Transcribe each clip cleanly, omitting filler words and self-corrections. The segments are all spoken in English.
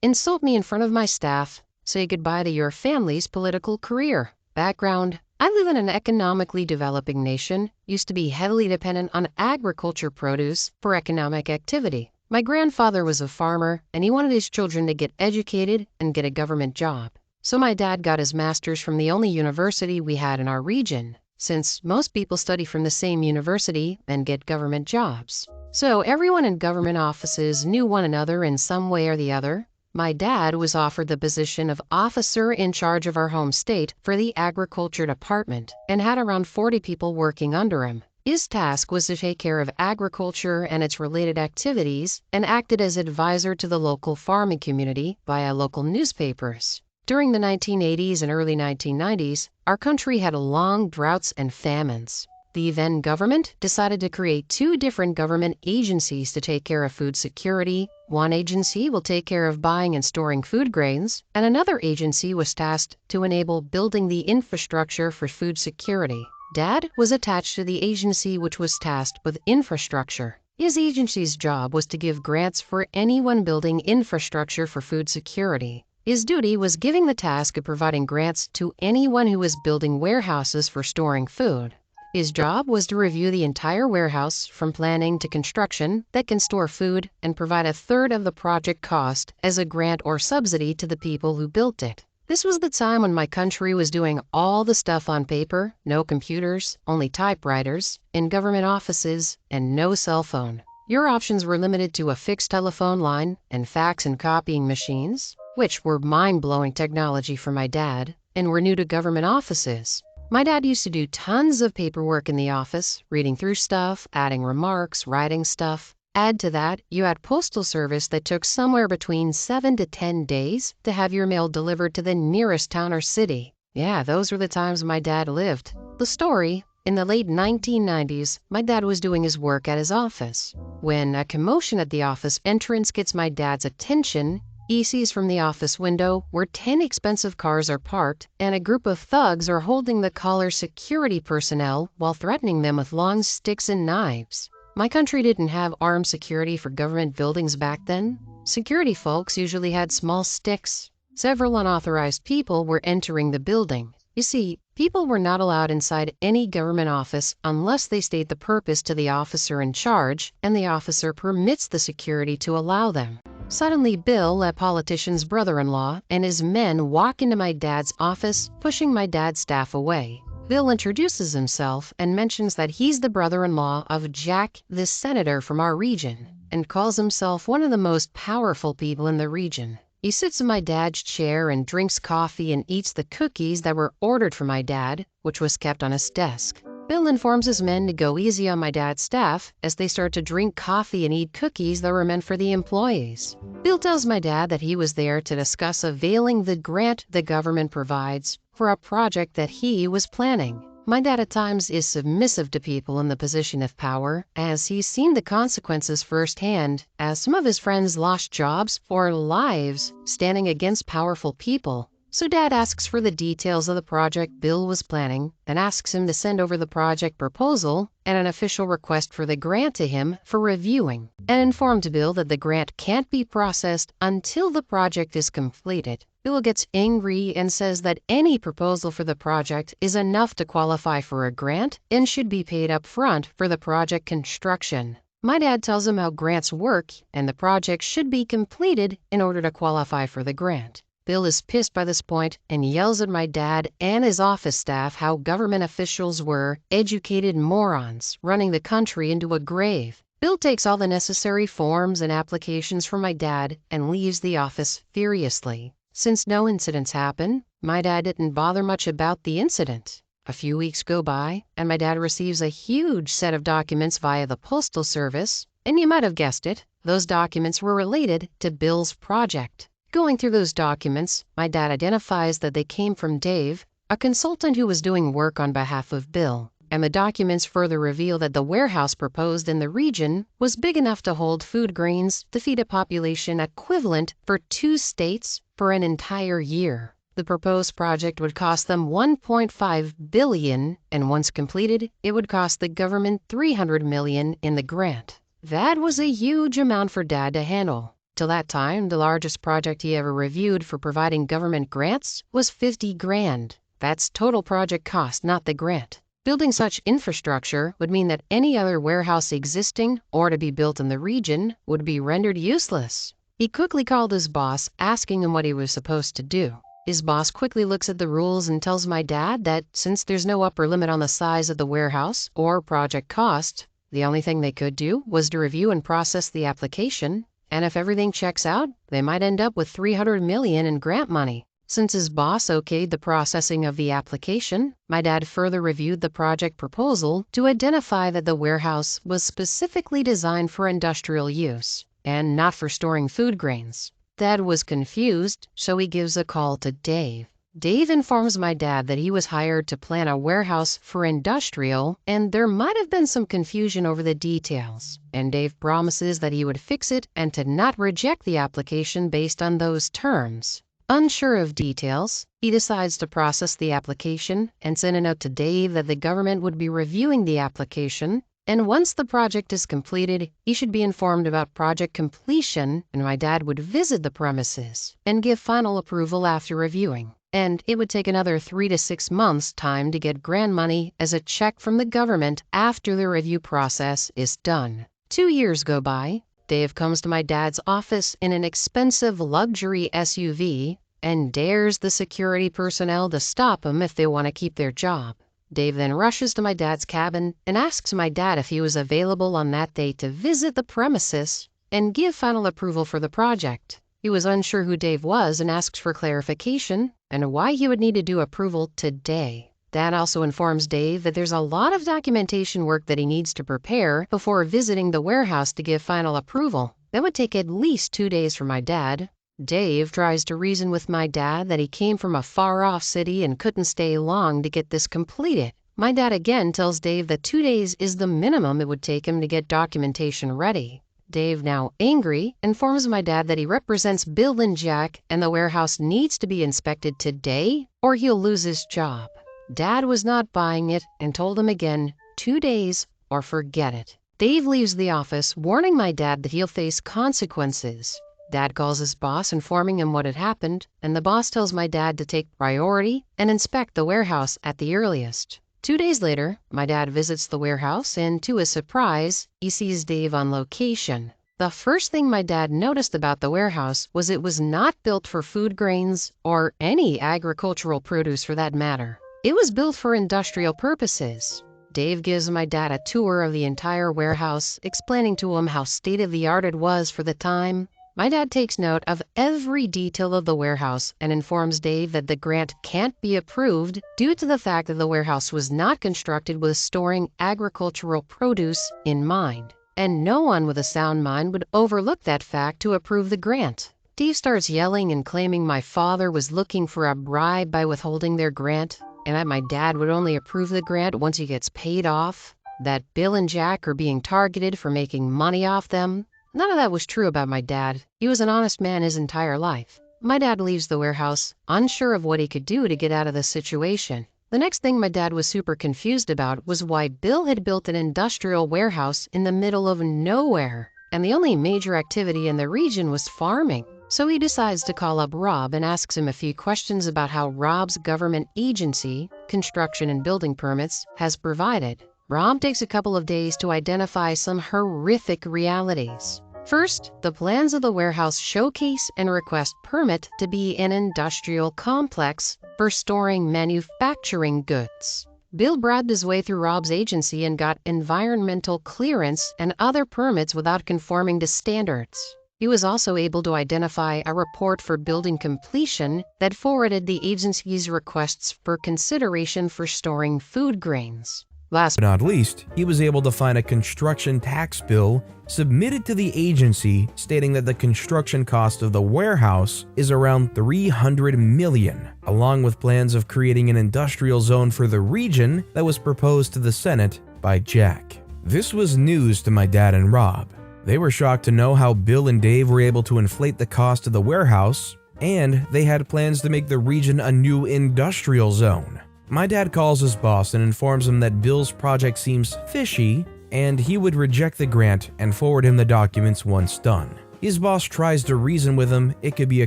insult me in front of my staff, say goodbye to your family's political career. Background: I live in an economically developing nation, used to be heavily dependent on agriculture produce for economic activity. My grandfather was a farmer, and he wanted his children to get educated and get a government job. So my dad got his master's from the only university we had in our region, since most people study from the same university and get government jobs. So everyone in government offices knew one another in some way or the other. My dad was offered the position of officer in charge of our home state for the agriculture department and had around 40 people working under him. His task was to take care of agriculture and its related activities and acted as advisor to the local farming community via local newspapers. During the 1980s and early 1990s, our country had long droughts and famines. The then government decided to create 2 different government agencies to take care of food security. One agency will take care of buying and storing food grains, and another agency was tasked to enable building the infrastructure for food security. Dad was attached to the agency which was tasked with infrastructure. His agency's job was to give grants for anyone building infrastructure for food security. His duty was giving the task of providing grants to anyone who was building warehouses for storing food. His job was to review the entire warehouse from planning to construction that can store food and provide a third of the project cost as a grant or subsidy to the people who built it. This was the time when my country was doing all the stuff on paper, no computers, only typewriters, in government offices, and no cell phone. Your options were limited to a fixed telephone line and fax and copying machines, which were mind-blowing technology for my dad and were new to government offices. My dad used to do tons of paperwork in the office, reading through stuff, adding remarks, writing stuff. Add to that, you had postal service that took somewhere between 7 to 10 days to have your mail delivered to the nearest town or city. Yeah, those were the times my dad lived. The story: in the late 1990s, my dad was doing his work at his office when a commotion at the office entrance gets my dad's attention. He sees from the office window where 10 expensive cars are parked and a group of thugs are holding the caller's security personnel while threatening them with long sticks and knives. My country didn't have armed security for government buildings back then. Security folks usually had small sticks. Several unauthorized people were entering the building. You see, people were not allowed inside any government office unless they state the purpose to the officer in charge and the officer permits the security to allow them. Suddenly, Bill, a politician's brother-in-law, and his men walk into my dad's office, pushing my dad's staff away. Bill introduces himself and mentions that he's the brother-in-law of Jack, the senator from our region, and calls himself one of the most powerful people in the region. He sits in my dad's chair and drinks coffee and eats the cookies that were ordered for my dad, which was kept on his desk. Bill informs his men to go easy on my dad's staff as they start to drink coffee and eat cookies that were meant for the employees. Bill tells my dad that he was there to discuss availing the grant the government provides for a project that he was planning. My dad at times is submissive to people in the position of power, as he's seen the consequences firsthand, as some of his friends lost jobs or lives standing against powerful people. So Dad asks for the details of the project Bill was planning and asks him to send over the project proposal and an official request for the grant to him for reviewing, and informed Bill that the grant can't be processed until the project is completed. Bill gets angry and says that any proposal for the project is enough to qualify for a grant and should be paid up front for the project construction. My dad tells him how grants work and the project should be completed in order to qualify for the grant. Bill is pissed by this point and yells at my dad and his office staff how government officials were educated morons running the country into a grave. Bill takes all the necessary forms and applications from my dad and leaves the office furiously. Since no incidents happen, my dad didn't bother much about the incident. A few weeks go by, and my dad receives a huge set of documents via the postal service, and you might have guessed it, those documents were related to Bill's project. Going through those documents, my dad identifies that they came from Dave, a consultant who was doing work on behalf of Bill, and the documents further reveal that the warehouse proposed in the region was big enough to hold food grains to feed a population equivalent for 2 states for an entire year. The proposed project would cost them $1.5 billion, and once completed, it would cost the government $300 million in the grant. That was a huge amount for Dad to handle. Till that time, the largest project he ever reviewed for providing government grants was 50 grand. That's total project cost, not the grant. Building such infrastructure would mean that any other warehouse existing or to be built in the region would be rendered useless. He quickly called his boss, asking him what he was supposed to do. His boss quickly looks at the rules and tells my dad that since there's no upper limit on the size of the warehouse or project cost, the only thing they could do was to review and process the application, and if everything checks out, they might end up with $300 million in grant money. Since his boss okayed the processing of the application, my dad further reviewed the project proposal to identify that the warehouse was specifically designed for industrial use and not for storing food grains. Dad was confused, so he gives a call to Dave. Dave informs my dad that he was hired to plan a warehouse for industrial, and there might have been some confusion over the details. And Dave promises that he would fix it and to not reject the application based on those terms. Unsure of details, he decides to process the application and send a note to Dave that the government would be reviewing the application, and once the project is completed, he should be informed about project completion, and my dad would visit the premises and give final approval after reviewing. And it would take another 3 to 6 months' time to get grant money as a check from the government after the review process is done. 2 years go by. Dave comes to my dad's office in an expensive luxury SUV and dares the security personnel to stop him if they want to keep their job. Dave then rushes to my dad's cabin and asks my dad if he was available on that day to visit the premises and give final approval for the project. He was unsure who Dave was and asks for clarification and why he would need to do approval today. Dad also informs Dave that there's a lot of documentation work that he needs to prepare before visiting the warehouse to give final approval. That would take at least 2 days for my dad. Dave tries to reason with my dad that he came from a far-off city and couldn't stay long to get this completed. My dad again tells Dave that 2 days is the minimum it would take him to get documentation ready. Dave, now angry, informs my dad that he represents Bill and Jack and the warehouse needs to be inspected today or he'll lose his job. Dad was not buying it and told him again, 2 days or forget it. Dave leaves the office, warning my dad that he'll face consequences. Dad calls his boss, informing him what had happened, and the boss tells my dad to take priority and inspect the warehouse at the earliest. 2 days later, my dad visits the warehouse, and to his surprise, he sees Dave on location. The first thing my dad noticed about the warehouse was it was not built for food grains or any agricultural produce for that matter. It was built for industrial purposes. Dave gives my dad a tour of the entire warehouse, explaining to him how state-of-the-art it was for the time. My dad takes note of every detail of the warehouse and informs Dave that the grant can't be approved due to the fact that the warehouse was not constructed with storing agricultural produce in mind. And no one with a sound mind would overlook that fact to approve the grant. Dave starts yelling and claiming my father was looking for a bribe by withholding their grant, and that my dad would only approve the grant once he gets paid off, that Bill and Jack are being targeted for making money off them. None of that was true about my dad. He was an honest man his entire life. My dad leaves the warehouse, unsure of what he could do to get out of the situation. The next thing my dad was super confused about was why Bill had built an industrial warehouse in the middle of nowhere, and the only major activity in the region was farming. So he decides to call up Rob and asks him a few questions about how Rob's government agency, construction and building permits, has provided. Rob takes a couple of days to identify some horrific realities. First, the plans of the warehouse showcase and request permit to be an industrial complex for storing manufacturing goods. Bill bribed his way through Rob's agency and got environmental clearance and other permits without conforming to standards. He was also able to identify a report for building completion that forwarded the agency's requests for consideration for storing food grains. Last but not least, he was able to find a construction tax bill submitted to the agency stating that the construction cost of the warehouse is around $300 million, along with plans of creating an industrial zone for the region that was proposed to the Senate by Jack. This was news to my dad and Rob. They were shocked to know how Bill and Dave were able to inflate the cost of the warehouse, and they had plans to make the region a new industrial zone. My dad calls his boss and informs him that Bill's project seems fishy and he would reject the grant and forward him the documents once done. His boss tries to reason with him it could be a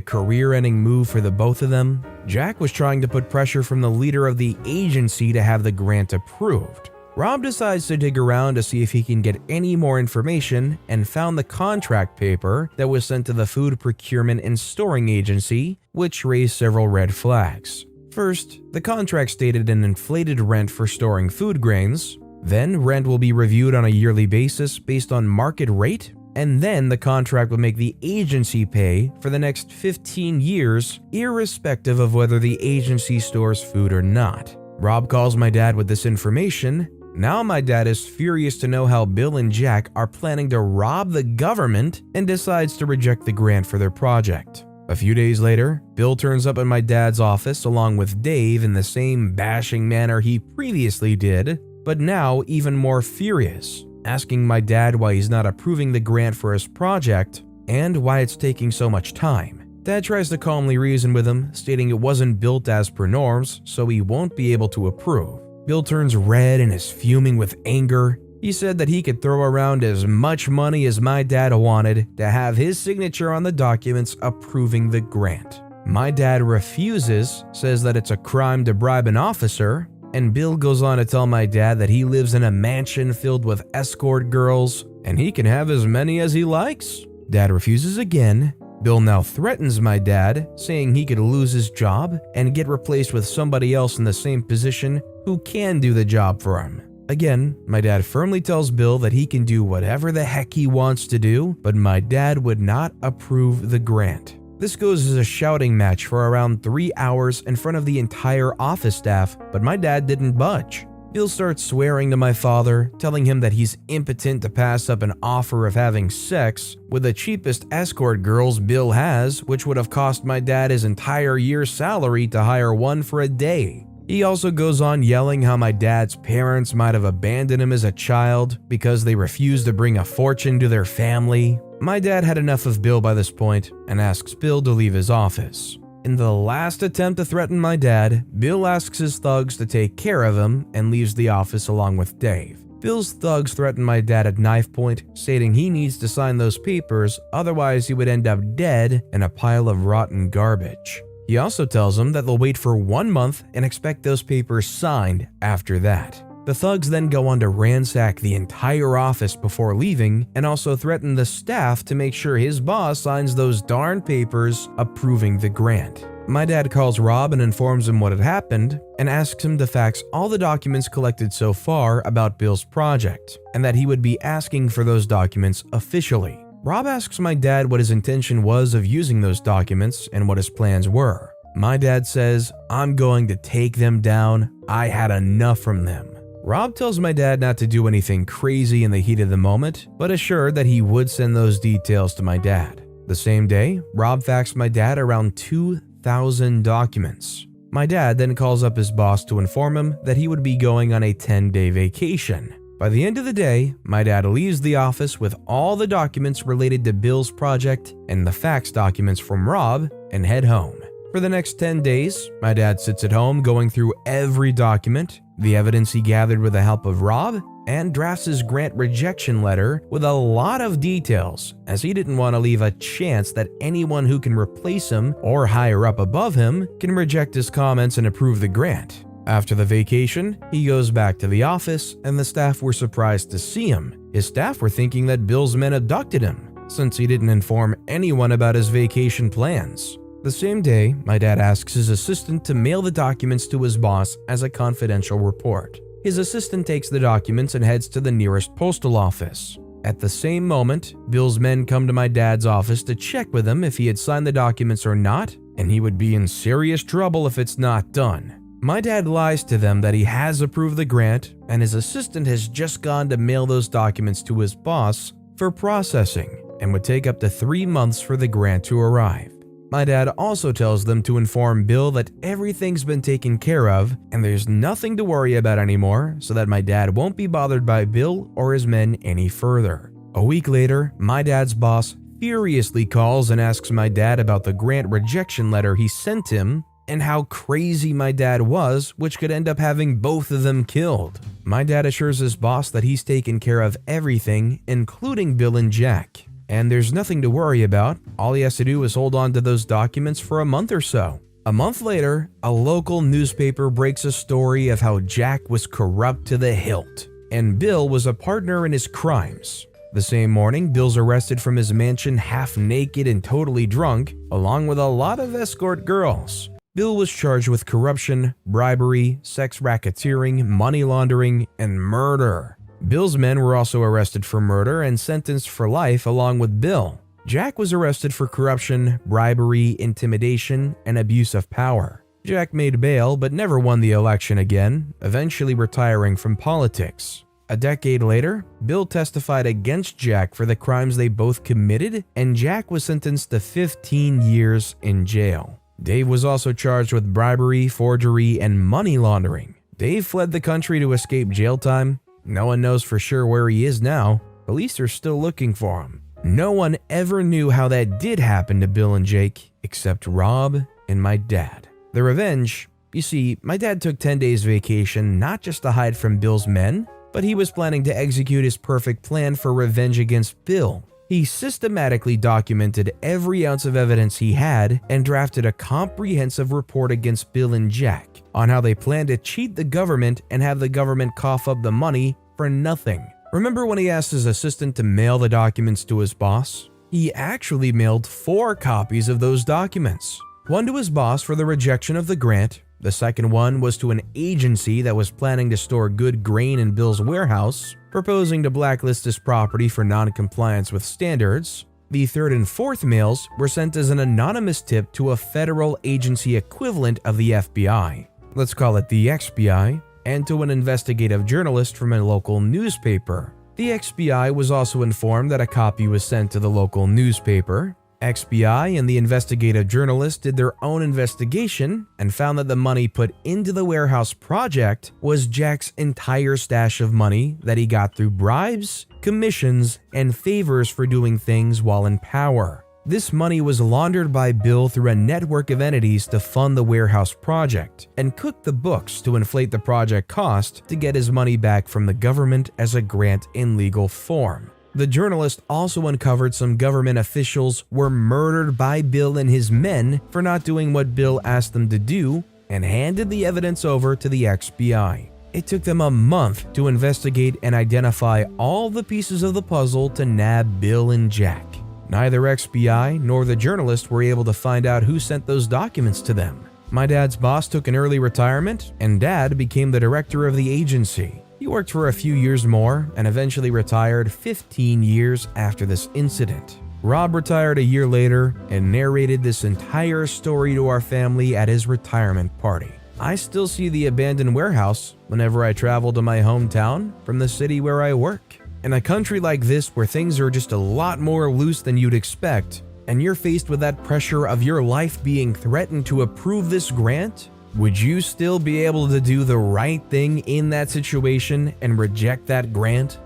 career-ending move for the both of them. Jack was trying to put pressure from the leader of the agency to have the grant approved. Rob decides to dig around to see if he can get any more information and found the contract paper that was sent to the Food Procurement and Storing Agency, which raised several red flags. First, the contract stated an inflated rent for storing food grains. Then, rent will be reviewed on a yearly basis based on market rate. And then the contract will make the agency pay for the next 15 years, irrespective of whether the agency stores food or not. Rob calls my dad with this information. Now my dad is furious to know how Bill and Jack are planning to rob the government and decides to reject the grant for their project. A few days later, Bill turns up at my dad's office along with Dave in the same bashing manner he previously did, but now even more furious, asking my dad why he's not approving the grant for his project and why it's taking so much time. Dad tries to calmly reason with him, stating it wasn't built as per norms, so he won't be able to approve. Bill turns red and is fuming with anger. He said that he could throw around as much money as my dad wanted to have his signature on the documents approving the grant. My dad refuses, says that it's a crime to bribe an officer, and Bill goes on to tell my dad that he lives in a mansion filled with escort girls and he can have as many as he likes. Dad refuses again. Bill now threatens my dad, saying he could lose his job and get replaced with somebody else in the same position who can do the job for him. Again, my dad firmly tells Bill that he can do whatever the heck he wants to do, but my dad would not approve the grant. This goes as a shouting match for around 3 hours in front of the entire office staff, but my dad didn't budge. Bill starts swearing to my father, telling him that he's impotent to pass up an offer of having sex with the cheapest escort girls Bill has, which would have cost my dad his entire year's salary to hire one for a day. He also goes on yelling how my dad's parents might have abandoned him as a child because they refused to bring a fortune to their family. My dad had enough of Bill by this point and asks Bill to leave his office. In the last attempt to threaten my dad, Bill asks his thugs to take care of him and leaves the office along with Dave. Bill's thugs threaten my dad at knife point, stating he needs to sign those papers, otherwise he would end up dead in a pile of rotten garbage. He also tells him that they'll wait for 1 month and expect those papers signed after that. The thugs then go on to ransack the entire office before leaving and also threaten the staff to make sure his boss signs those darn papers approving the grant. My dad calls Rob and informs him what had happened and asks him to fax all the documents collected so far about Bill's project and that he would be asking for those documents officially. Rob asks my dad what his intention was of using those documents and what his plans were. My dad says, "I'm going to take them down. I had enough from them." Rob tells my dad not to do anything crazy in the heat of the moment, but assured that he would send those details to my dad. The same day, Rob faxed my dad around 2,000 documents. My dad then calls up his boss to inform him that he would be going on a 10-day vacation. By the end of the day, my dad leaves the office with all the documents related to Bill's project and the fax documents from Rob and head home. For the next 10 days, my dad sits at home going through every document, the evidence he gathered with the help of Rob, and drafts his grant rejection letter with a lot of details, as he didn't want to leave a chance that anyone who can replace him or higher up above him can reject his comments and approve the grant. After the vacation, he goes back to the office and the staff were surprised to see him. His staff were thinking that Bill's men abducted him, since he didn't inform anyone about his vacation plans. The same day, my dad asks his assistant to mail the documents to his boss as a confidential report. His assistant takes the documents and heads to the nearest postal office. At the same moment, Bill's men come to my dad's office to check with him if he had signed the documents or not, and he would be in serious trouble if it's not done. My dad lies to them that he has approved the grant, and his assistant has just gone to mail those documents to his boss for processing, and would take up to 3 months for the grant to arrive. My dad also tells them to inform Bill that everything's been taken care of and there's nothing to worry about anymore, so that my dad won't be bothered by Bill or his men any further. A week later, my dad's boss furiously calls and asks my dad about the grant rejection letter he sent him and how crazy my dad was, which could end up having both of them killed. My dad assures his boss that he's taken care of everything, including Bill and Jack, and there's nothing to worry about. All he has to do is hold on to those documents for a month or so. A month later, a local newspaper breaks a story of how Jack was corrupt to the hilt, and Bill was a partner in his crimes. The same morning, Bill's arrested from his mansion half naked and totally drunk, along with a lot of escort girls. Bill was charged with corruption, bribery, sex racketeering, money laundering, and murder. Bill's men were also arrested for murder and sentenced for life along with Bill. Jack was arrested for corruption, bribery, intimidation, and abuse of power. Jack made bail but never won the election again, eventually retiring from politics. A decade later, Bill testified against Jack for the crimes they both committed, and Jack was sentenced to 15 years in jail. Dave was also charged with bribery, forgery, and money laundering. Dave fled the country to escape jail time. No one knows for sure where he is now. Police are still looking for him. No one ever knew how that did happen to Bill and Jake, except Rob and my dad. The revenge, you see, my dad took 10 days vacation not just to hide from Bill's men, but he was planning to execute his perfect plan for revenge against Bill. He systematically documented every ounce of evidence he had and drafted a comprehensive report against Bill and Jack on how they planned to cheat the government and have the government cough up the money for nothing. Remember when he asked his assistant to mail the documents to his boss? He actually mailed 4 copies of those documents. One to his boss for the rejection of the grant. The second one was to an agency that was planning to store good grain in Bill's warehouse, proposing to blacklist his property for non-compliance with standards. The third and fourth mails were sent as an anonymous tip to a federal agency equivalent of the FBI, let's call it the XBI, and to an investigative journalist from a local newspaper. The XBI was also informed that a copy was sent to the local newspaper. XBI and the investigative journalist did their own investigation and found that the money put into the warehouse project was Jack's entire stash of money that he got through bribes, commissions, and favors for doing things while in power. This money was laundered by Bill through a network of entities to fund the warehouse project and cooked the books to inflate the project cost to get his money back from the government as a grant in legal form. The journalist also uncovered some government officials were murdered by Bill and his men for not doing what Bill asked them to do and handed the evidence over to the XBI. It took them a month to investigate and identify all the pieces of the puzzle to nab Bill and Jack. Neither XBI nor the journalist were able to find out who sent those documents to them. My dad's boss took an early retirement, and Dad became the director of the agency. He worked for a few years more and eventually retired 15 years after this incident. Rob retired a year later and narrated this entire story to our family at his retirement party. I still see the abandoned warehouse whenever I travel to my hometown from the city where I work. In a country like this where things are just a lot more loose than you'd expect, and you're faced with that pressure of your life being threatened to approve this grant, would you still be able to do the right thing in that situation and reject that grant?